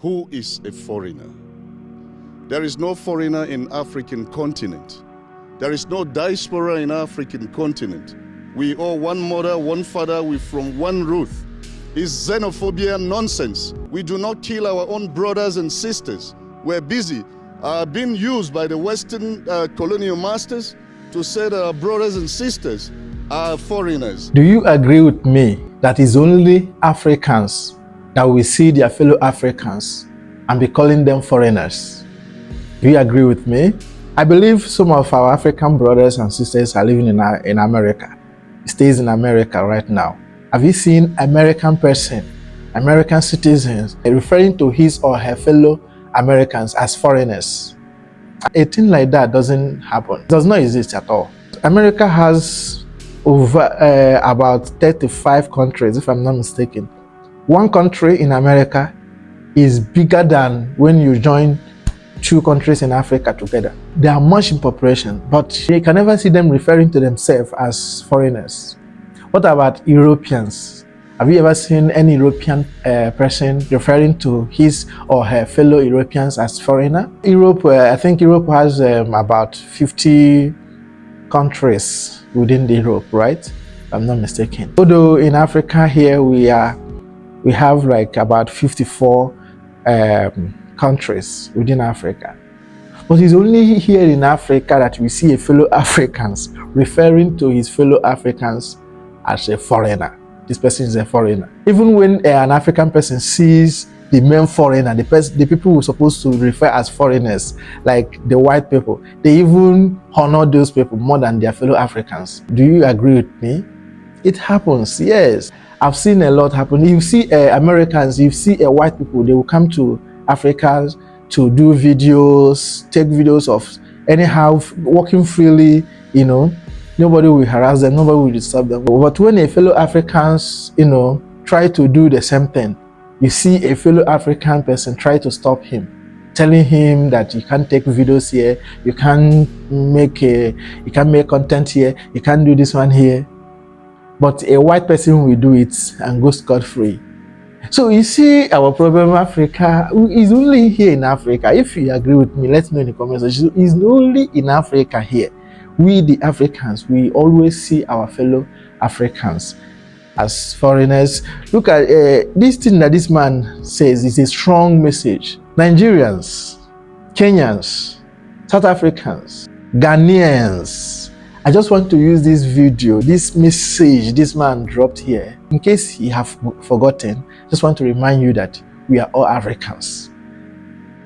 Who is a foreigner? There is no foreigner in African continent. There is no diaspora in African continent. We all one mother, one father, we from one root. It's xenophobia nonsense. We do not kill our own brothers and sisters. We're busy being used by the Western colonial masters to say that our brothers and sisters are foreigners. Do you agree with me that it's only Africans that will see their fellow Africans and be calling them foreigners? Do you agree with me? I believe some of our African brothers and sisters are living in America. Stays in America right now. Have you seen American citizens referring to his or her fellow Americans as foreigners? A thing like that doesn't happen. It does not exist at all. America has over about 35 countries, if I'm not mistaken. One country in America is bigger than when you join two countries in Africa together. They are much in population, but you can never see them referring to themselves as foreigners. What about Europeans? Have you ever seen any European person referring to his or her fellow Europeans as foreigner? Europe, I think Europe has about 50 countries within Europe, right? If I'm not mistaken. Although in Africa here we have like about 54 countries within Africa. But it's only here in Africa that we see a fellow Africans referring to his fellow Africans as a foreigner. This person is a foreigner. Even when an African person sees the main foreigner, the people who are supposed to refer as foreigners, like the white people, they even honor those people more than their fellow Africans. Do you agree with me? It happens, yes. I've seen a lot happen. You see Americans, you see white people, they will come to Africa to do videos, take videos of anyhow, walking freely, you know. Nobody will harass them, nobody will disturb them. But when a fellow Africans, you know, try to do the same thing, you see a fellow African person try to stop him, telling him that you can't take videos here, you can't make content here, you can't do this one here. But a white person will do it and go scot-free. So you see, our problem, Africa is only here in Africa. If you agree with me, let me know in the comments section. It's only in Africa here. We, the Africans, we always see our fellow Africans as foreigners. Look at this thing that this man says is a strong message. Nigerians, Kenyans, South Africans, Ghanaians. I just want to use this video, this message this man dropped here. In case you have forgotten, just want to remind you that we are all Africans.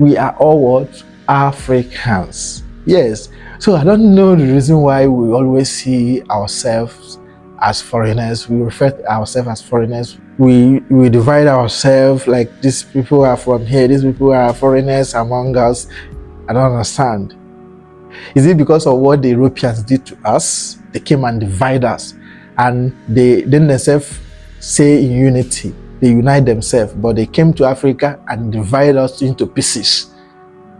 We are all what? Africans. Yes. So I don't know the reason why we always see ourselves as foreigners. We refer to ourselves as foreigners. We divide ourselves like these people are from here, these people are foreigners among us. I don't understand. Is it because of what the Europeans did to us? They came and divide us, and they themselves say in unity, they unite themselves, but they came to Africa and divide us into pieces.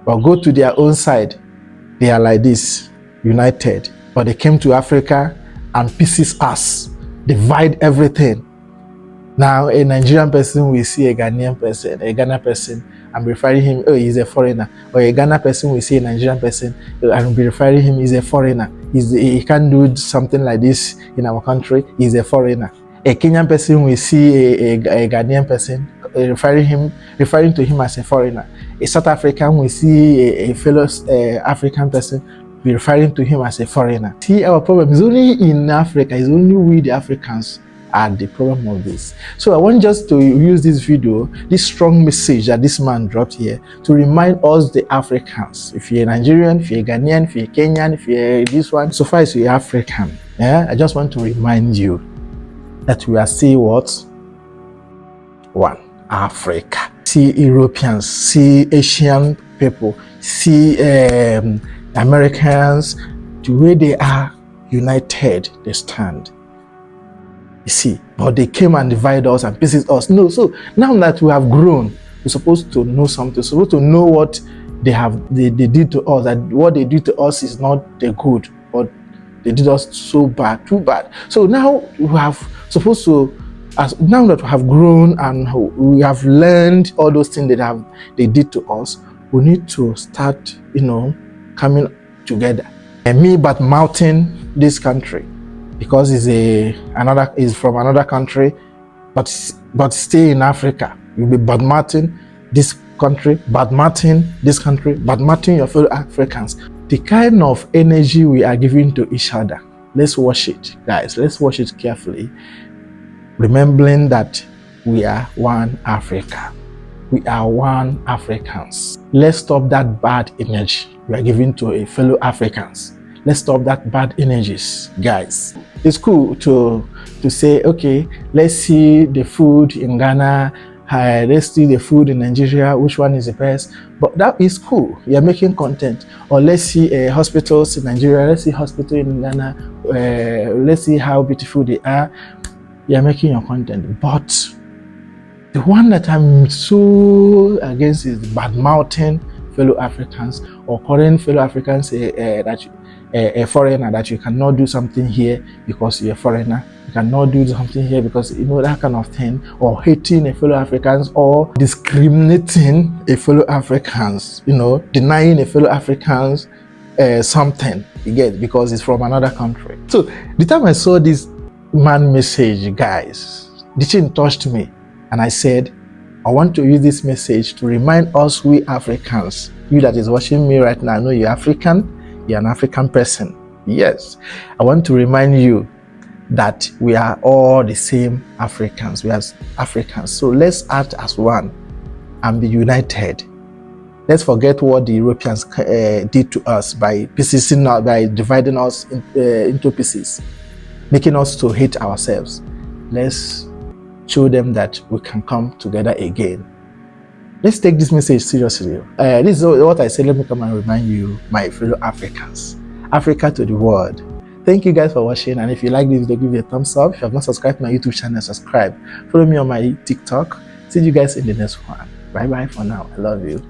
But go to their own side, they are like this, united. But they came to Africa and pieces us, divide everything. Now a Nigerian person will see a Ghanaian person, a Ghana person, and be referring him, oh, he's a foreigner. Or a Ghana person will see a Nigerian person and be referring him, he's a foreigner. He can't do something like this in our country, he's a foreigner. A Kenyan person will see a Ghanaian person referring to him as a foreigner. A South African will see a fellow African person be referring to him as a foreigner. See, our problem is only in Africa, it's only we the Africans are the problem of this. So I want just to use this video, this strong message that this man dropped here, to remind us the Africans. If you're a Nigerian, if you're a Ghanaian, if you're a Kenyan, if you're this one, so far as you're African, yeah, I just want to remind you that we are still what? One, Africa. See Europeans, see Asian people, see Americans, the way they are united, they stand. You see, but they came and divided us and pieces us. No, so now that we have grown, we're supposed to know something, we're supposed to know what they did to us, that what they did to us is not the good, but they did us so bad, too bad. So now we have supposed to as now that we have grown and we have learned all those things that they did to us, we need to start, coming together. And me but mouthing this country because is from another country, but stay in Africa. You'll be bad-mouthing this country, bad-mouthing this country, bad-mouthing your fellow Africans. The kind of energy we are giving to each other, let's watch it, guys. Let's watch it carefully, remembering that we are one Africa. We are one Africans. Let's stop that bad energy we are giving to a fellow Africans. Let's stop that bad energies, guys. It's cool to say, okay, let's see the food in Ghana, let's see the food in Nigeria, which one is the best. But that is cool. You're making content. Or let's see hospitals in Nigeria, let's see hospitals in Ghana, let's see how beautiful they are. You're making your content. But the one that I'm so against is bad-mouthing fellow Africans or calling fellow Africans a foreigner, that you cannot do something here because you're a foreigner. You cannot do something here because, that kind of thing. Or hating a fellow Africans or discriminating a fellow Africans, denying a fellow Africans something, you get, because it's from another country. So the time I saw this man message, guys, the thing touched me. And I said, I want to use this message to remind us, we Africans, you that is watching me right now, I know you're African, you're an African person. Yes, I want to remind you that we are all the same Africans. We are Africans. So let's act as one and be united. Let's forget what the Europeans did to us by dividing us into pieces, making us to hate ourselves. Let's show them that we can come together again. Let's take this message seriously. This is what I say. Let me come and remind you, my fellow Africans. Africa to the world. Thank you guys for watching. And if you like this video, give it a thumbs up. If you have not subscribed to my YouTube channel, subscribe. Follow me on my TikTok. See you guys in the next one. Bye bye for now. I love you.